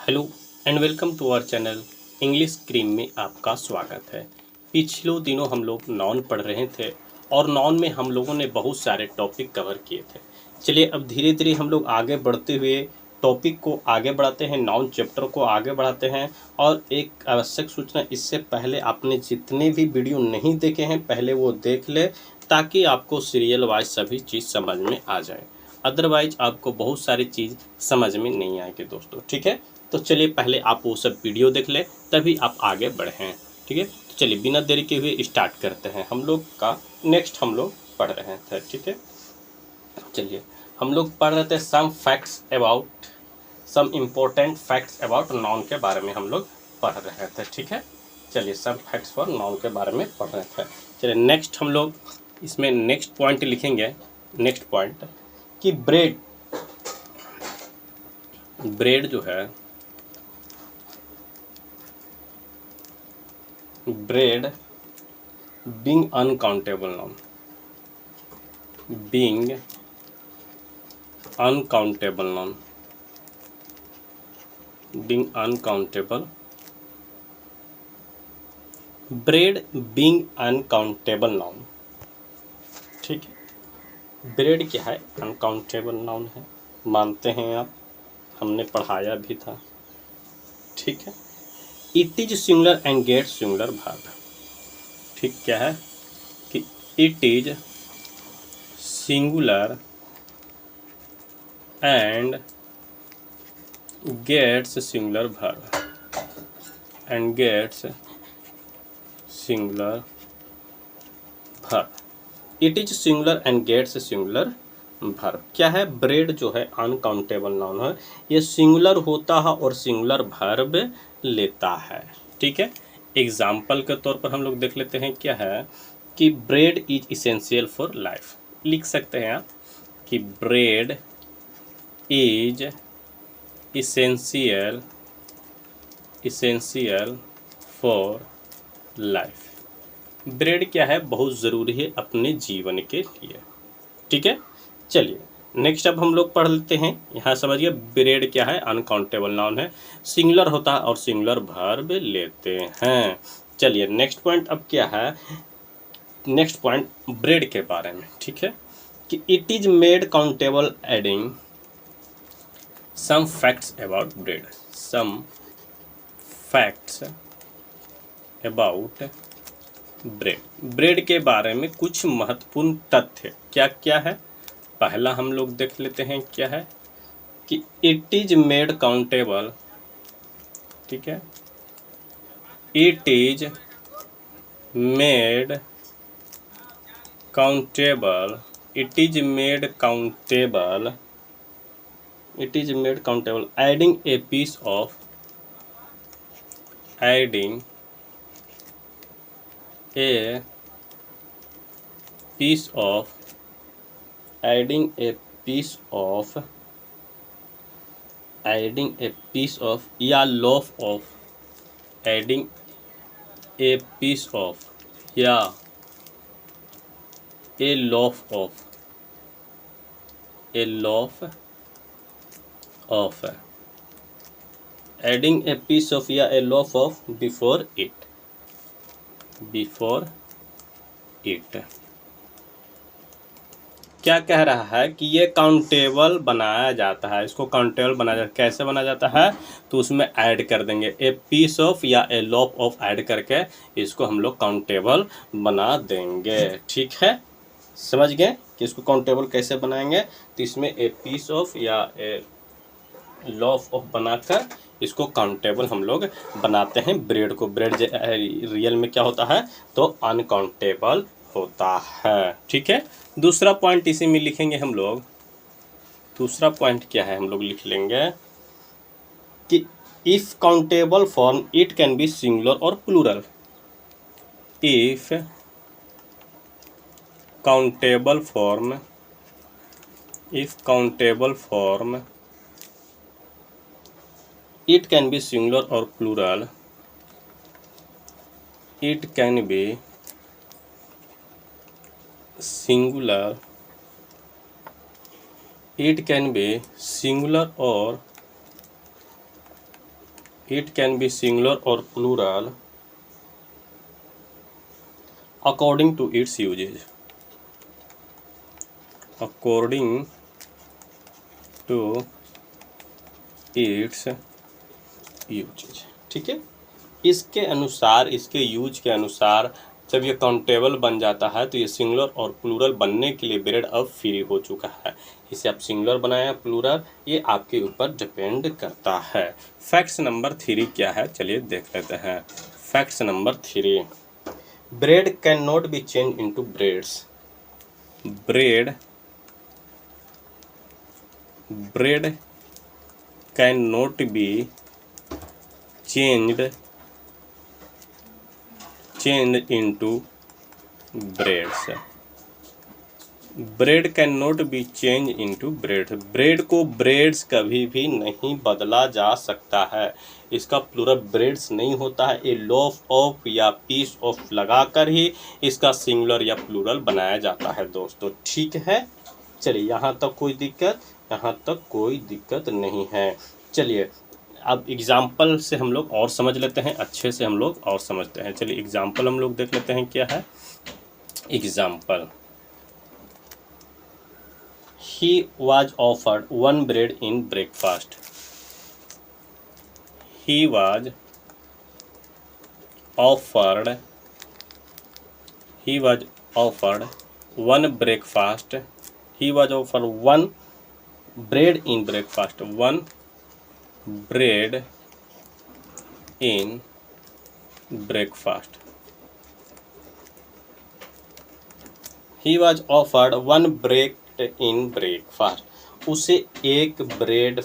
Hello and welcome to our channel English cream में आपका स्वागत है। पिछले दिनों हम लोग नॉन पढ़ रहे थे और नॉन में हम लोगों ने बहुत सारे टॉपिक कवर किए थे। चलिए अब धीरे धीरे हम लोग आगे बढ़ते हुए टॉपिक को आगे बढ़ाते हैं, नॉन चैप्टर को आगे बढ़ाते हैं। और एक आवश्यक सूचना, इससे पहले आपने जितने भी वीडियो नहीं देखे हैं पहले वो देख ले, ताकि आपको सीरियल वाइज सभी चीज़ समझ में आ जाए। अदरवाइज आपको बहुत सारी चीज़ समझ में नहीं आएगी दोस्तों, ठीक है। तो चलिए पहले आप वो सब वीडियो देख लें, तभी आप आगे बढ़ें, ठीक है। तो चलिए बिना देरी के हुए स्टार्ट करते हैं। हम लोग का नेक्स्ट हम लोग पढ़ रहे थे, ठीक है। चलिए हम लोग पढ़ रहे थे some important facts about noun के बारे में हम लोग पढ़ रहे थे, ठीक है। चलिए सम फैक्ट्स फॉर नाउन के बारे में पढ़ रहे थे। चलिए नेक्स्ट हम लोग इसमें नेक्स्ट पॉइंट लिखेंगे। नेक्स्ट पॉइंट कि ब्रेड ब्रेड जो है, bread being uncountable noun, being uncountable noun, being uncountable, bread being uncountable noun, ठीक है। ब्रेड क्या है? अनकाउंटेबल नाउन है, मानते हैं आप, हमने पढ़ाया भी था, ठीक है। It is singular and get singular verb, ठीक। क्या है कि it is singular and gets singular verb, and gets singular verb. It is singular and gets singular verb. क्या है? ब्रेड जो है अनकाउंटेबल नाउन है, ये सिंगुलर होता है और सिंगुलर वर्ब लेता है, ठीक है। एग्जाम्पल के तौर पर हम लोग देख लेते हैं। क्या है कि bread is essential for life. लिख सकते हैं आप कि bread is essential for life. Bread क्या है? बहुत ज़रूरी है अपने जीवन के लिए, ठीक है। चलिए नेक्स्ट अब हम लोग पढ़ लेते हैं। यहाँ समझिए ब्रेड क्या है? अनकाउंटेबल नाउन है, सिंगुलर होता है और सिंगुलर वर्ब लेते हैं। चलिए नेक्स्ट पॉइंट अब क्या है? नेक्स्ट पॉइंट ब्रेड के बारे में, ठीक है, कि it is made countable adding some facts about bread. Some facts about bread के बारे में कुछ महत्वपूर्ण तथ्य क्या क्या है? पहला हम लोग देख लेते हैं। क्या है कि इट इज मेड काउंटेबल, ठीक है। It is made countable, it is made countable, it is made countable adding a piece of, adding a piece of, adding a piece of, adding a piece of या loaf of, adding a piece of या a loaf of, a loaf of, adding a piece of या a loaf of before it, before it। क्या कह रहा है कि ये countable बनाया जाता है, इसको काउंटेबल बनाया जाता है। कैसे बनाया जाता है? तो उसमें ऐड कर देंगे ए पीस ऑफ या ए लॉफ ऑफ, ऐड करके इसको हम लोग काउंटेबल बना देंगे, ठीक है। समझ गए कि इसको काउंटेबल कैसे बनाएंगे? तो इसमें ए पीस ऑफ या ए लॉफ ऑफ बनाकर इसको काउंटेबल हम लोग बनाते हैं ब्रेड को। ब्रेड रियल में क्या होता है? तो अनकाउंटेबल होता है, ठीक है। दूसरा पॉइंट इसी में लिखेंगे हम लोग। दूसरा पॉइंट क्या है? हम लोग लिख लेंगे कि if countable form it can be singular और plural. If countable form, if countable form it can be singular और plural, it can be singular, it can be singular और It can be singular or plural according to its usage. According to its usage. ठीक है, इसके अनुसार, इसके use के अनुसार जब ये काउंटेबल बन जाता है तो ये सिंगुलर और प्लूरल बनने के लिए ब्रेड अब फ्री हो चुका है। इसे आप सिंगुलर बनाया प्लूरल, ये आपके ऊपर डिपेंड करता है। फैक्ट्स नंबर 3 क्या है, चलिए देख लेते हैं। Facts number 3, bread can not be change into breads. Bread can not be changed into breads. Bread can not be change into breadth. Bread को ब्रेड्स कभी भी नहीं बदला जा सकता है। इसका प्लूरल ब्रेड्स नहीं होता है। ये लोफ ऑफ या पीस ऑफ लगाकर ही इसका सिंगुलर या प्लूरल बनाया जाता है दोस्तों। ठीक है, चलिए यहाँ तक कोई दिक्कत, यहाँ तक कोई दिक्कत नहीं है। चलिए अब एग्जाम्पल से हम लोग और समझ लेते हैं, अच्छे से हम लोग और समझते हैं। चलिए एग्जाम्पल हम लोग देख लेते हैं क्या है। Example, he was offered 1 bread in breakfast. He was offered 1 breakfast. He was offered 1 bread in breakfast. 1 bread in breakfast. He was offered 1 bread in breakfast. उसे 1 ब्रेड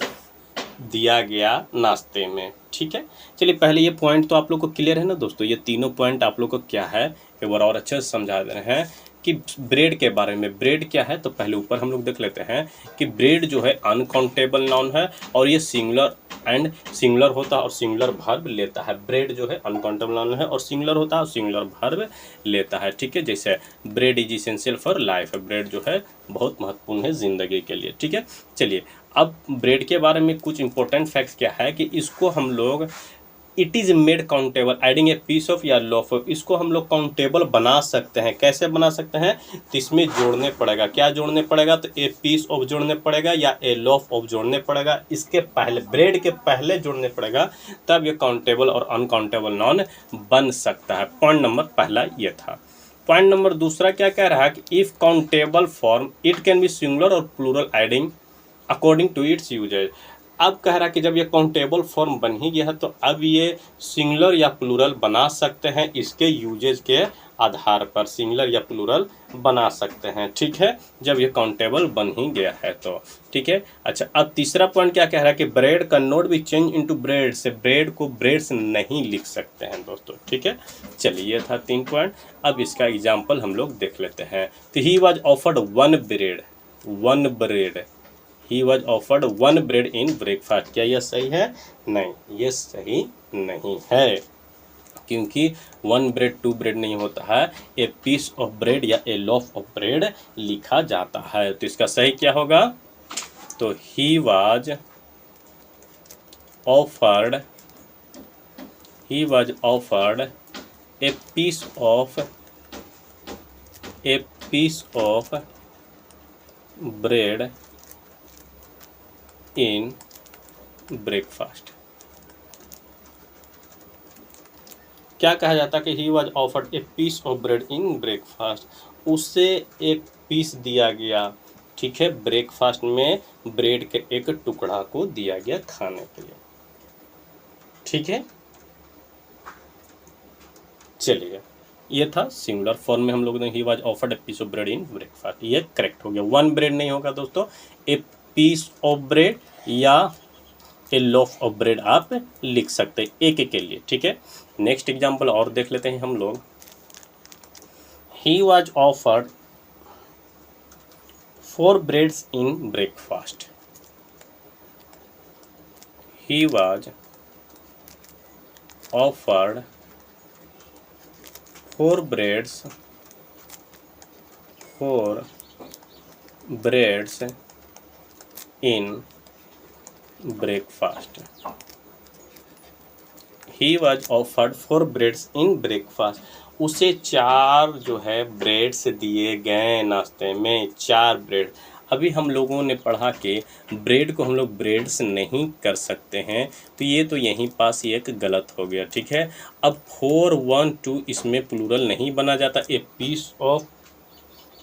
दिया गया नाश्ते में। ठीक है, चलिए पहले ये पॉइंट तो आप लोग को क्लियर है ना दोस्तों। ये तीनों पॉइंट आप लोग को क्या है एक बार और अच्छे से समझा दे रहे हैं कि ब्रेड के बारे में। ब्रेड क्या है तो पहले ऊपर हम लोग देख लेते हैं कि ब्रेड जो है अनकाउंटेबल नाउन है और ये सिंगुलर एंड सिंगुलर होता है और सिंगुलर वर्ब लेता है। ब्रेड जो है अनकाउंटेबल नाउन है और सिंगुलर होता है और सिंगुलर वर्ब लेता है। ठीक है, जैसे bread is essential for life. Bread जो है बहुत महत्वपूर्ण है ज़िंदगी के लिए। ठीक है, चलिए अब ब्रेड के बारे में कुछ इंपॉर्टेंट फैक्ट्स क्या है कि इसको हम लोग it is made countable adding a piece of या लॉफ ऑफ। इसको हम लोग काउंटेबल बना सकते हैं। कैसे बना सकते हैं तो इसमें जोड़ने पड़ेगा। क्या जोड़ने पड़ेगा तो ए पीस ऑफ जोड़ने पड़ेगा या ए लॉफ ऑफ जोड़ने पड़ेगा। इसके पहले ब्रेड के पहले जोड़ने पड़ेगा, तब ये काउंटेबल और अनकाउंटेबल नॉन बन सकता है। पॉइंट नंबर पहला ये था। पॉइंट नंबर दूसरा क्या कह रहा है कि if countable form it can be singular और plural adding according to its usages. अब कह रहा कि जब ये काउंटेबल फॉर्म बन ही गया है तो अब ये सिंगुलर या प्लूरल बना सकते हैं इसके यूजेज के आधार पर। सिंगुलर या प्लूरल बना सकते हैं। ठीक है, जब ये काउंटेबल बन ही गया है तो। ठीक है, अच्छा अब तीसरा पॉइंट क्या कह रहा है कि bread can not be change into breadth. से ब्रेड को ब्रेड्स नहीं लिख सकते हैं दोस्तों। ठीक है, चलिए ये था 3 पॉइंट। अब इसका एग्जाम्पल हम लोग देख लेते हैं। तो he was offered 1 bread. He was offered 1 bread in breakfast. क्या यह सही है? नहीं, ये सही नहीं है, क्योंकि 1 ब्रेड 2 ब्रेड नहीं होता है। ए पीस ऑफ ब्रेड या ए लॉफ ऑफ ब्रेड लिखा जाता है। तो इसका सही क्या होगा? तो he was offered a piece of bread in breakfast. क्या कहा जाता है कि he was offered a piece of bread in breakfast. उसे एक पीस दिया गया। ठीक है, ब्रेकफास्ट में ब्रेड के एक टुकड़ा को दिया गया खाने के लिए। ठीक है, चलिए ये था सिंगुलर फॉर्म में हम लोगों ने he was offered a piece of bread in breakfast. ये करेक्ट हो गया। 1 ब्रेड नहीं होगा दोस्तों, ए पीस ऑफ ब्रेड या ए लोफ ऑफ ब्रेड आप लिख सकते हैं एक एक के लिए। ठीक है, नेक्स्ट एग्जांपल और देख लेते हैं हम लोग। ही was offered 4 breads in breakfast. He was offered 4 breads in breakfast. He was offered 4 breads in breakfast, उसे 4 जो है ब्रेड्स दिए गए नाश्ते में, 4 ब्रेड। अभी हम लोगों ने पढ़ा कि ब्रेड को हम लोग ब्रेड्स नहीं कर सकते हैं, तो ये तो यहीं पास ये एक गलत हो गया, ठीक है। अब 4 1 2 इसमें प्लूरल नहीं बना जाता, ए पीस ऑफ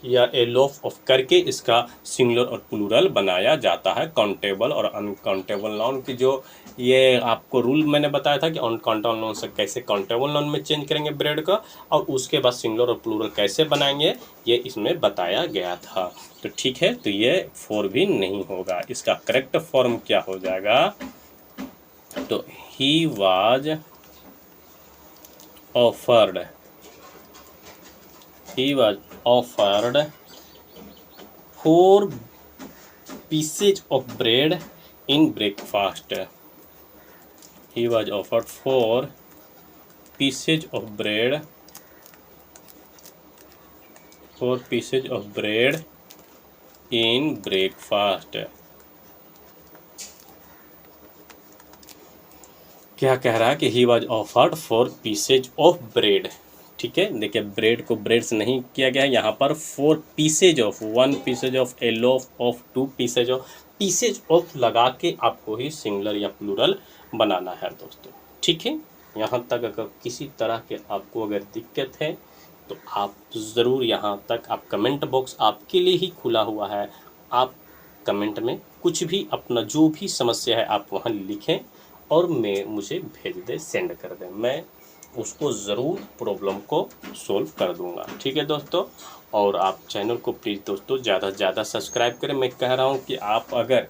या ए लोफ ऑफ करके इसका सिंगुलर और प्लूरल बनाया जाता है। काउंटेबल और अनकाउंटेबल नाउन की जो ये आपको रूल मैंने बताया था कि अनकाउंटेबल नाउन से कैसे काउंटेबल नाउन में चेंज करेंगे ब्रेड का, और उसके बाद सिंगुलर और प्लूरल कैसे बनाएंगे ये इसमें बताया गया था। तो ठीक है, तो ये 4 भी नहीं होगा। इसका करेक्ट फॉर्म क्या हो जाएगा, तो he was offered, he was offered 4 pieces of bread in breakfast. He was offered 4 pieces of bread, 4 pieces of bread in breakfast. क्या कह रहा है कि he was offered 4 pieces of bread, ठीक है। देखिए ब्रेड को ब्रेड्स नहीं किया गया है यहाँ पर, 4 pieces of, 1 pieces of, A loaf of, 2 pieces of, pieces of लगा के आपको ही सिंगुलर या प्लूरल बनाना है दोस्तों, ठीक है। यहाँ तक अगर किसी तरह के आपको अगर दिक्कत है तो आप ज़रूर यहाँ तक, आप कमेंट बॉक्स आपके लिए ही खुला हुआ है, आप कमेंट में कुछ भी अपना जो भी समस्या है आप वहाँ लिखें और मुझे भेज दे, सेंड कर दें, मैं उसको ज़रूर प्रॉब्लम को सोल्व कर दूंगा, ठीक है दोस्तों। और आप चैनल को प्लीज़ दोस्तों ज़्यादा से ज़्यादा सब्सक्राइब करें। मैं कह रहा हूँ कि आप अगर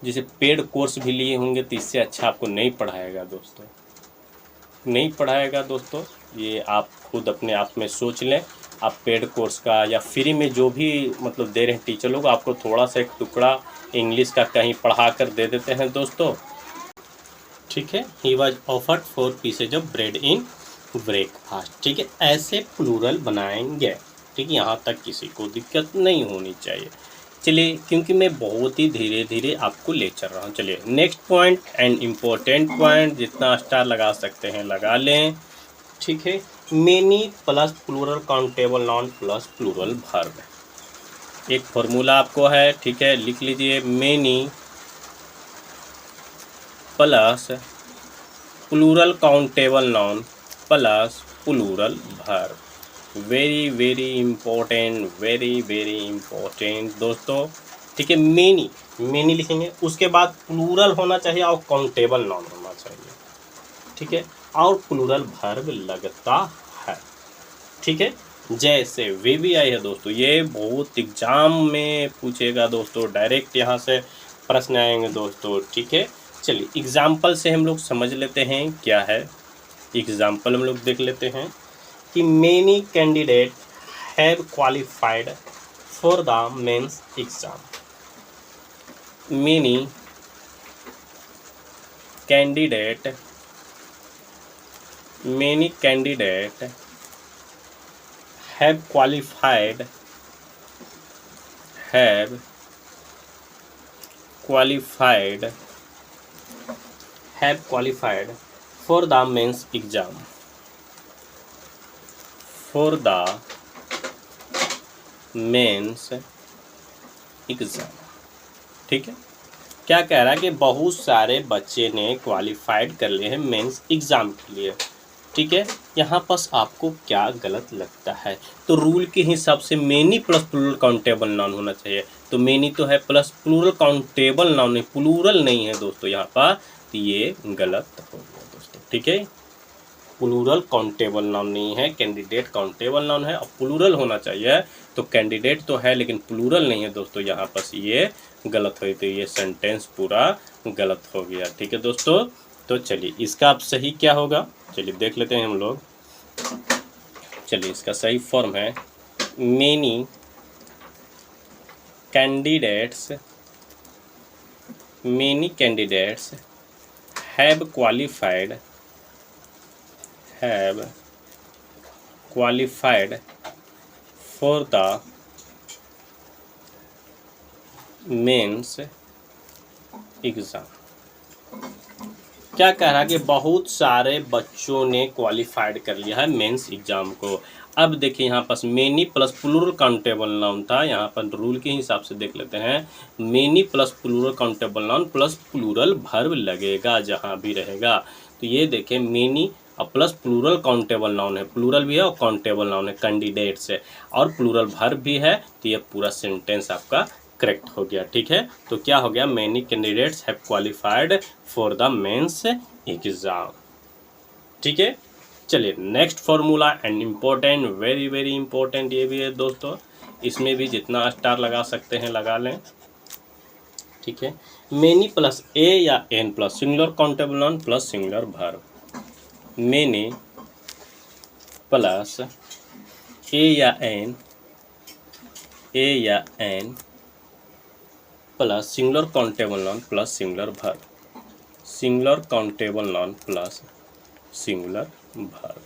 जैसे पेड कोर्स भी लिए होंगे तो इससे अच्छा आपको नहीं पढ़ाएगा दोस्तों, नहीं पढ़ाएगा दोस्तों। ये आप खुद अपने आप में सोच लें, आप पेड कोर्स का या फ्री में जो भी मतलब दे रहे हैं टीचर लोग, आपको थोड़ा सा एक टुकड़ा इंग्लिश का कहीं पढ़ा कर दे देते हैं दोस्तों, ठीक है। ही was offered 4 pieces of bread in breakfast, ठीक है। ऐसे प्लूरल बनाएंगे, ठीक है, यहाँ तक किसी को दिक्कत नहीं होनी चाहिए। चलिए, क्योंकि मैं बहुत ही धीरे धीरे आपको ले चल रहा हूँ। चलिए next point and important point, जितना स्टार लगा सकते हैं लगा लें, ठीक है। Many plus plural countable noun plus plural verb, एक फॉर्मूला आपको है, ठीक है, लिख लीजिए। Many plus plural countable noun plus plural verb, very very important, very very important दोस्तों, ठीक है। मेनी, मेनी लिखेंगे, उसके बाद प्लूरल होना चाहिए और काउंटेबल नाउन होना चाहिए, ठीक है, और प्लूरल वर्ब लगता है, ठीक है। जैसे वे भी आई है दोस्तों, ये बहुत एग्जाम में पूछेगा दोस्तों, डायरेक्ट यहाँ से प्रश्न आएंगे दोस्तों, ठीक है। चलिए एग्जाम्पल से हम लोग समझ लेते हैं क्या है। एग्जाम्पल हम लोग देख लेते हैं कि many candidate have qualified for the mains exam, many candidate have qualified for the mains exam, ठीक है। क्या कह रहा है कि बहुत सारे बच्चे ने क्वालिफाइड कर लिए हैं मेंस एग्ज़ाम के लिए, ठीक है। यहाँ पर आपको क्या गलत लगता है, तो रूल के हिसाब से many plus plural countable noun होना चाहिए, तो मेनी तो है प्लस प्लूरल काउंटेबल नाउन है, प्लूरल नहीं है दोस्तों यहाँ पर, तो ये गलत हो गया दोस्तों, ठीक है। प्लूरल काउंटेबल नाउन नहीं है, कैंडिडेट काउंटेबल नाउन है और प्लूरल होना चाहिए, तो कैंडिडेट तो है लेकिन प्लूरल नहीं है दोस्तों, यहाँ पर ये गलत हुई, तो ये सेंटेंस पूरा गलत हो गया, ठीक है दोस्तों। तो चलिए इसका अब सही क्या होगा, चलिए देख लेते हैं हम लोग। चलिए इसका सही फॉर्म है many candidates have qualified for the mains exam, क्या कह रहा है कि बहुत सारे बच्चों ने क्वालिफाइड कर लिया है मेंस एग्जाम को। अब देखिए यहाँ पास many plus plural countable noun था, यहाँ पर रूल के हिसाब से देख लेते हैं। Many plus plural countable noun plus plural verb लगेगा जहाँ भी रहेगा। तो ये देखें many plus plural countable noun है, प्लूरल भी है और काउंटेबल नाउन है, कैंडिडेट्स है और प्लूरल वर्ब भी है। तो ये पूरा सेंटेंस आपका करेक्ट हो गया। ठीक है, तो क्या हो गया, many candidates have qualified for the mains exam. ठीक है, चलिए next formula and important, very very important ये भी है दोस्तों, इसमें भी जितना स्टार लगा सकते हैं लगा लें। ठीक है, मेनी प्लस ए या an plus singular countable noun plus singular verb. Many plus a या an plus singular countable noun plus singular verb. Singular countable noun plus singular verb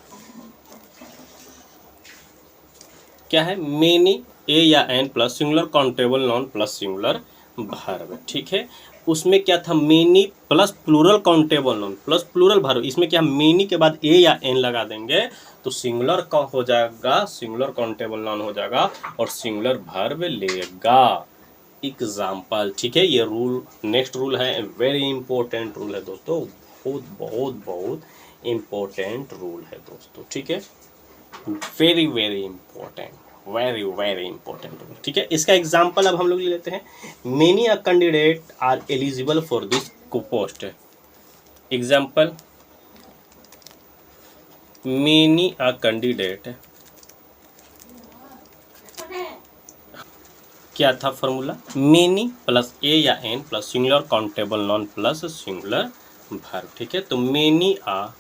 क्या है, मेनी ए या an plus singular countable noun plus singular verb. ठीक है, उसमें क्या था, many plus plural countable noun plus plural verb. इसमें क्या, मेनी के बाद ए या एन लगा देंगे तो सिंगुलर का हो जाएगा, सिंगुलर काउंटेबल नाउन हो जाएगा और सिंगुलर वर्ब लेगा। एग्जाम्पल। ठीक है, ये रूल नेक्स्ट रूल है, वेरी इंपॉर्टेंट रूल है दोस्तों, बहुत बहुत बहुत इंपॉर्टेंट रूल है दोस्तों। ठीक है, very very important, very very important rule. ठीक है, इसका एग्जाम्पल अब हम लोग ले लेते हैं। Many a candidate are eligible for this post. Example, many a candidate, क्या था फॉर्मूला, मेनी प्लस ए या an plus singular countable noun plus singular verb. ठीक है, तो many a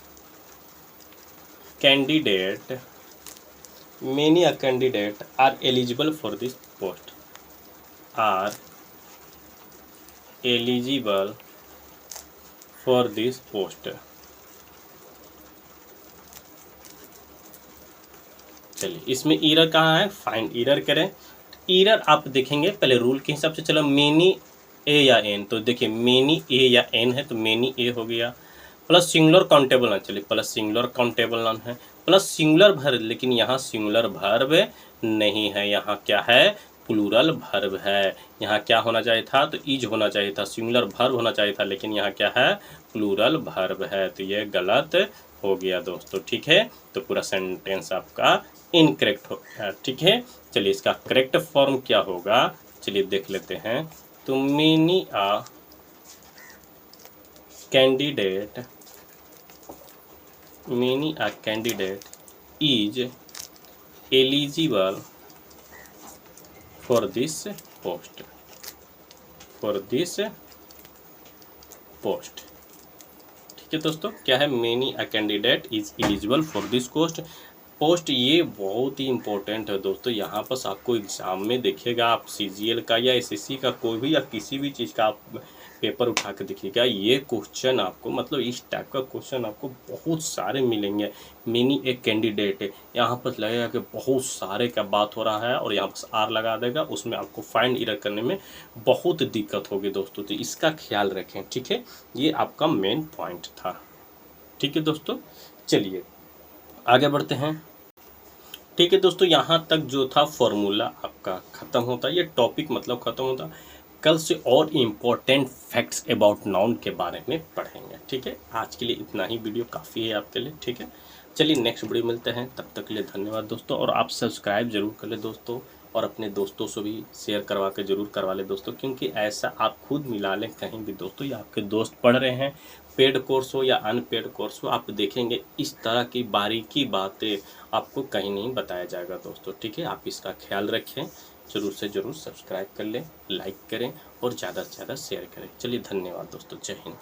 candidate are eligible for this post, are eligible for this post. चलिए, इसमें error कहाँ है, फाइंड ईरर करें। ईरर आप देखेंगे पहले रूल के हिसाब से, चलो मेनी ए या एन, तो देखिए मेनी ए या एन है तो मेनी ए हो गया, प्लस सिंगुलर काउंटेबल नाउन, चलिए प्लस सिंगुलर काउंटेबल नाउन है, प्लस सिंगुलर वर्ब, लेकिन यहाँ सिंगुलर वर्ब नहीं है, यहाँ क्या है, प्लूरल वर्ब है। यहाँ क्या होना चाहिए था, तो इज होना चाहिए था, सिंगुलर वर्ब होना चाहिए था, लेकिन यहाँ क्या है, प्लूरल वर्ब है, तो ये गलत हो गया दोस्तों। ठीक है, तो पूरा सेंटेंस आपका इनकरेक्ट हो गया। ठीक है, चलिए इसका करेक्ट फॉर्म क्या होगा, चलिए देख लेते हैं। तो many a candidate is eligible for this post, ठीक है दोस्तों, क्या है, many a candidate is eligible for this post. ये बहुत ही इंपॉर्टेंट है दोस्तों, यहाँ पर आपको एग्जाम में देखिएगा, आप सीजीएल का या एसएससी का कोई भी या किसी भी चीज़ का आप पेपर उठा के देखिएगा, ये क्वेश्चन आपको, मतलब इस टाइप का क्वेश्चन आपको बहुत सारे मिलेंगे। मेनी एक कैंडिडेट है, यहाँ पर लगेगा कि बहुत सारे का बात हो रहा है और यहाँ पर आर लगा देगा, उसमें आपको फाइंड ईरर करने में बहुत दिक्कत होगी दोस्तों, तो इसका ख्याल रखें। ठीक है, ये आपका मेन पॉइंट था। ठीक है दोस्तों, चलिए आगे बढ़ते हैं। ठीक है दोस्तों, यहाँ तक जो था फॉर्मूला आपका ख़त्म होता, ये टॉपिक मतलब ख़त्म होता। कल से और इम्पोर्टेंट फैक्ट्स अबाउट नाउन के बारे में पढ़ेंगे। ठीक है, आज के लिए इतना ही, वीडियो काफ़ी है आपके लिए। ठीक है, चलिए नेक्स्ट वीडियो मिलते हैं, तब तक के लिए धन्यवाद दोस्तों। और आप सब्सक्राइब जरूर कर ले दोस्तों, और अपने दोस्तों से भी शेयर करवा के ज़रूर करवा ले दोस्तों, क्योंकि ऐसा आप खुद मिला लें कहीं भी दोस्तों, या आपके दोस्त पढ़ रहे हैं, पेड कोर्स हो या अनपेड कोर्स हो, आप देखेंगे इस तरह की बारीकी बातें आपको कहीं नहीं बताया जाएगा दोस्तों। ठीक है, आप इसका ख्याल रखें, ज़रूर से ज़रूर सब्सक्राइब कर लें, लाइक करें और ज़्यादा से ज़्यादा शेयर करें। चलिए धन्यवाद दोस्तों, जय हिंद।